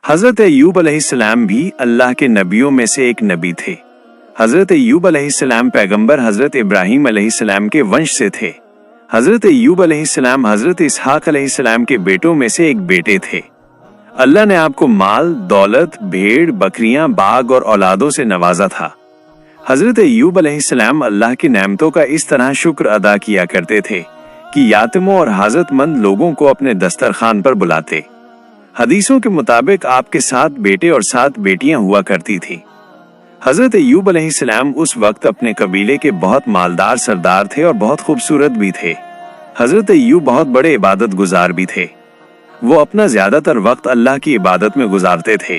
हजरत अय्यूब अलैहिस्सलाम भी अल्लाह के नबियों में से एक नबी थे। हजरत अय्यूब अलैहिस्सलाम पैगंबर हजरत इब्राहीम अलैहिस्सलाम के वंश से थे। हजरत अय्यूब अलैहिस्सलाम हजरत इसहाक अलैहिस्सलाम के बेटों में से एक बेटे थे। अल्लाह ने आपको माल, दौलत, भेड़, बकरियां, बाग और औलादों से नवाजा था। हजरत अय्यूब अलैहिस्सलाम अल्लाह की नेमतों का इस तरह शुक्र अदा किया करते थे कि यातिमों और हाजतमंद लोगों को अपने दस्तरखान पर बुलाते। हदीसों के मुताबिक आपके 7 बेटे और 7 बेटियां हुआ करती थी। हजरत अय्यूब अलैहिस्सलाम उस वक्त अपने कबीले के बहुत मालदार सरदार थे और बहुत खूबसूरत भी थे। हजरत अय्यूब बहुत बड़े इबादत गुजार भी थे। वो अपना ज्यादातर वक्त अल्लाह की इबादत में गुजारते थे।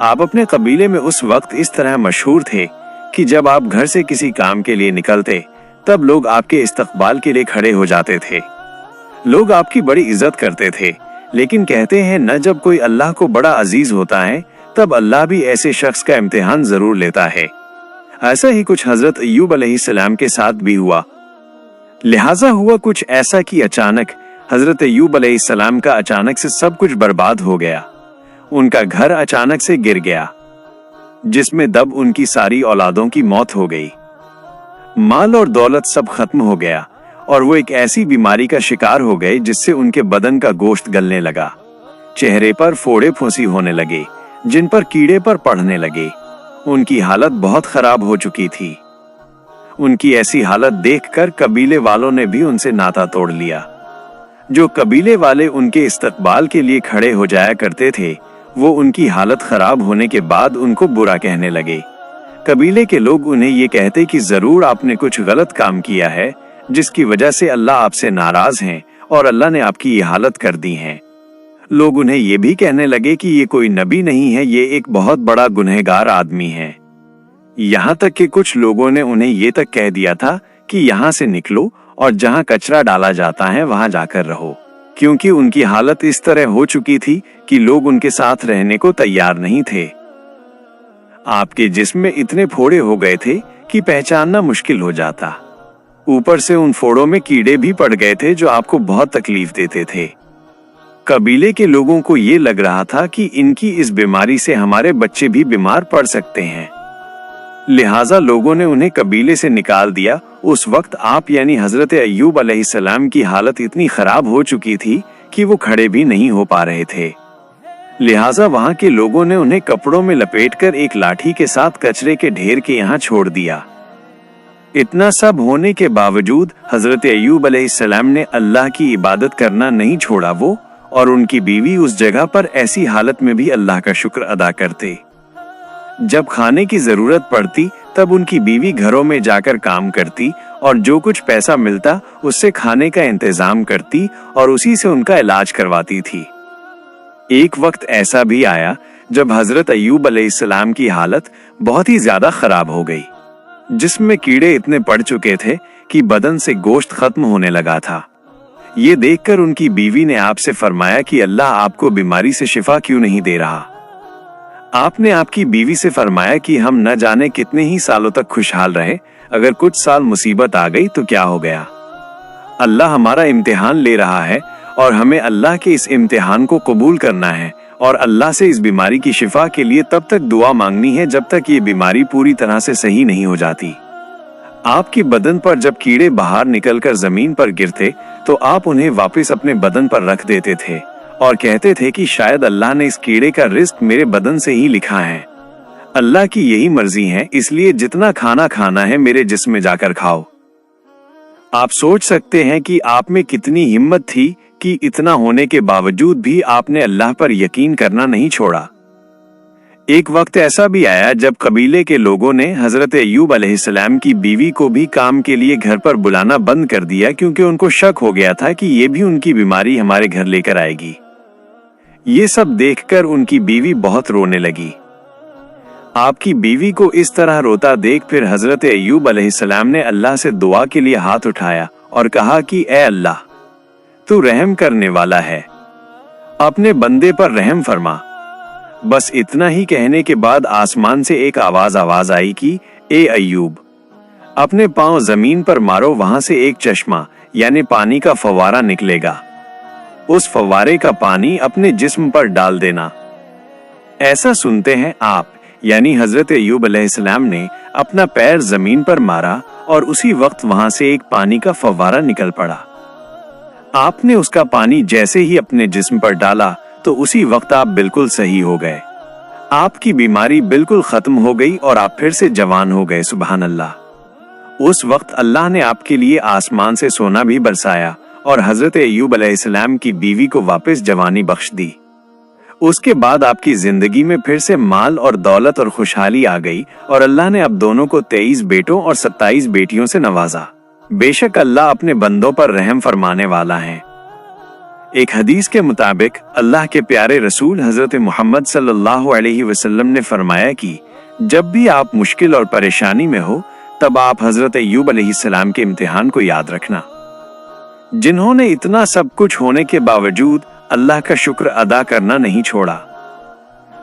आप अपने कबीले में उस वक्त इस तरह मशहूर थे कि जब आप घर से किसी काम के लिए निकलते तब लोग आपके इस्तकबाल के लिए खड़े हो जाते थे। लोग आपकी बड़ी इज्जत करते थे, लेकिन कहते हैं न जब कोई अल्लाह को बड़ा अजीज होता है तब अल्लाह भी ऐसे शख्स का इम्तिहान जरूर लेता है। ऐसा ही कुछ हजरत अय्यूब अलैहिस्सलाम के साथ भी हुआ। लिहाजा हुआ कुछ ऐसा कि अचानक हजरत अय्यूब अलैहिस्सलाम का अचानक से सब कुछ बर्बाद हो गया। उनका घर अचानक से गिर गया, जिसमें दब उनकी सारी औलादों की मौत हो गई। माल और दौलत सब खत्म हो गया और वो एक ऐसी बीमारी का शिकार हो गए जिससे उनके बदन का गोश्त गलने लगा। चेहरे पर फोड़े फुंसी होने लगे, जिन पर कीड़े पर पड़ने लगे। उनकी हालत बहुत खराब हो चुकी थी। उनकी ऐसी हालत देखकर कबीले वालों ने भी उनसे नाता तोड़ लिया। जो कबीले वाले उनके इस्तकबाल के लिए खड़े हो जाया करते थे, वो उनकी हालत खराब होने के बाद उनको बुरा कहने लगे। कबीले के लोग उन्हें ये कहते कि जरूर आपने कुछ गलत काम किया है, जिसकी वजह से अल्लाह आपसे नाराज हैं और अल्लाह ने आपकी ये हालत कर दी है। लोग उन्हें ये भी कहने लगे कि ये कोई नबी नहीं है, ये एक बहुत बड़ा गुनहगार आदमी है। यहाँ तक कि कुछ लोगों ने उन्हें ये तक कह दिया था कि यहाँ से निकलो और जहाँ कचरा डाला जाता है वहां जाकर रहो, क्योंकि उनकी हालत इस तरह हो चुकी थी कि लोग उनके साथ रहने को तैयार नहीं थे। आपके जिस्म में इतने फोड़े हो गए थे कि पहचानना मुश्किल हो जाता। ऊपर से उन फोड़ों में कीड़े भी पड़ गए थे जो आपको बहुत तकलीफ देते थे। कबीले के लोगों को ये लग रहा था कि इनकी इस बीमारी से हमारे बच्चे भी बीमार पड़ सकते हैं। लिहाजा लोगों ने उन्हें कबीले से निकाल दिया। उस वक्त आप यानी हजरत अय्यूब अलैहिस्सलाम की हालत इतनी खराब हो चुकी थी कि वो खड़े भी नहीं हो पा रहे थे। लिहाजा वहां के लोगों ने उन्हें कपड़ों में लपेटकर एक लाठी के साथ कचरे के ढेर के यहाँ छोड़ दिया। इतना सब होने के बावजूद हजरत अय्यूब अलैहिस्सलाम ने अल्लाह की इबादत करना नहीं छोड़ा। वो और उनकी बीवी उस जगह पर ऐसी हालत में भी अल्लाह का शुक्र अदा करते। जब खाने की जरूरत पड़ती तब उनकी बीवी घरों में जाकर काम करती और जो कुछ पैसा मिलता उससे खाने का इंतजाम करती और उसी से उनका इलाज करवाती थी। एक वक्त ऐसा भी आया जब हजरत अय्यूब अलैहिस्सलाम की हालत बहुत ही ज्यादा खराब हो गई। जिस्म में कीड़े इतने पड़ चुके थे कि बदन से गोश्त खत्म होने लगा था। ये देखकर उनकी बीवी ने आपसे फरमाया कि अल्लाह आपको बीमारी से शिफा क्यों नहीं दे रहा। आपने आपकी बीवी से फरमाया कि हम न जाने कितने ही सालों तक खुशहाल रहे, अगर कुछ साल मुसीबत आ गई तो क्या हो गया। अल्लाह हमारा इम्तिहान ले रहा है और हमें अल्लाह के इस इम्तिहान को कबूल करना है और अल्लाह से इस बीमारी की शिफा के लिए तब तक दुआ मांगनी है जब तक ये बीमारी पूरी तरह से सही नहीं हो जाती। आपके बदन पर जब कीड़े बाहर निकलकर जमीन पर गिरते तो आप उन्हें वापस अपने बदन पर रख देते थे और कहते थे कि शायद अल्लाह ने इस कीड़े का रिस्क मेरे बदन से ही लिखा है। अल्लाह की यही मर्जी है, इसलिए जितना खाना खाना है मेरे जिस्म में जाकर खाओ। आप सोच सकते हैं कि आप में कितनी हिम्मत थी कि इतना होने के बावजूद भी आपने अल्लाह पर यकीन करना नहीं छोड़ा। एक वक्त ऐसा भी आया जब कबीले के लोगों ने हजरत अय्यूब अलैहिस्सलाम की बीवी को भी काम के लिए घर पर बुलाना बंद कर दिया, क्योंकि उनको शक हो गया था कि ये भी उनकी बीमारी हमारे घर लेकर आएगी। ये सब देखकर उनकी बीवी बहुत रोने लगी। आपकी बीवी को इस तरह रोता देख फिर हजरत अय्यूब अलैहिस्सलाम ने अल्लाह से दुआ के लिए हाथ उठाया और कहा कि ए अल्लाह, तू रहम करने वाला है, अपने बंदे पर रहम फरमा। बस इतना ही कहने के बाद आसमान से एक आवाज आई कि ए अय्यूब, अपने पांव जमीन पर मारो, वहां से एक चश्मा यानी पानी का फव्वारा निकलेगा। उस फव्वारे का पानी अपने जिस्म पर डाल देना। ऐसा सुनते हैं आप, यानी हजरत अय्यूब अलैहिस्सलाम ने अपना पैर जमीन पर मारा और उसी वक्त वहां से एक पानी का फव्वारा निकल पड़ा। आपने उसका पानी जैसे ही अपने जिस्म पर डाला तो उसी वक्त आप बिल्कुल सही हो गए। आपकी बीमारी बिल्कुल खत्म हो गई और आप फिर से जवान हो गए। सुभान अल्लाह। उस वक्त अल्लाह ने आपके लिए आसमान से सोना भी बरसाया और हजरत अय्यूब अलैहिस्सलाम की बीवी को वापस जवानी बख्श दी। उसके बाद आपकी जिंदगी में फिर से माल और दौलत और खुशहाली आ गई और अल्लाह ने अब दोनों को 23 बेटों और 27 बेटियों से नवाजा। बेशक अल्लाह अपने बंदों पर रहम फरमाने वाला है। एक हदीस के मुताबिक अल्लाह के प्यारे रसूल हजरत मोहम्मद सल्लल्लाहु अलैहि वसल्लम ने फरमाया कि जब भी आप मुश्किल और परेशानी में हो तब आप हजरत अय्यूब अलैहिस्सलाम के इम्तिहान को याद रखना, जिन्होंने इतना सब कुछ होने के बावजूद अल्लाह का शुक्र अदा करना नहीं छोड़ा।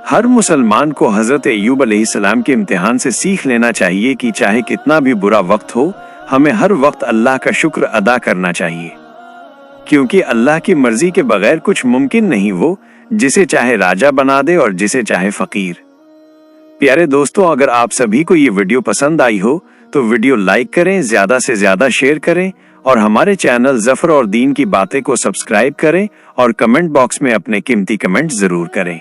हर मुसलमान को हजरत अय्यूब अलैहिस्सलाम के इम्तिहान से सीख लेना चाहिए कि चाहे कितना भी बुरा वक्त हो, हमें हर वक्त अल्लाह का शुक्र अदा करना चाहिए, क्योंकि अल्लाह की मर्जी के बगैर कुछ मुमकिन नहीं। वो जिसे चाहे राजा बना दे और जिसे चाहे फकीर। प्यारे दोस्तों, अगर आप सभी को ये वीडियो पसंद आई हो तो वीडियो लाइक करें, ज्यादा से ज्यादा शेयर करें और हमारे चैनल ज़फर और दीन की बातें को सब्सक्राइब करें और कमेंट बॉक्स में अपने कीमती कमेंट जरूर करें।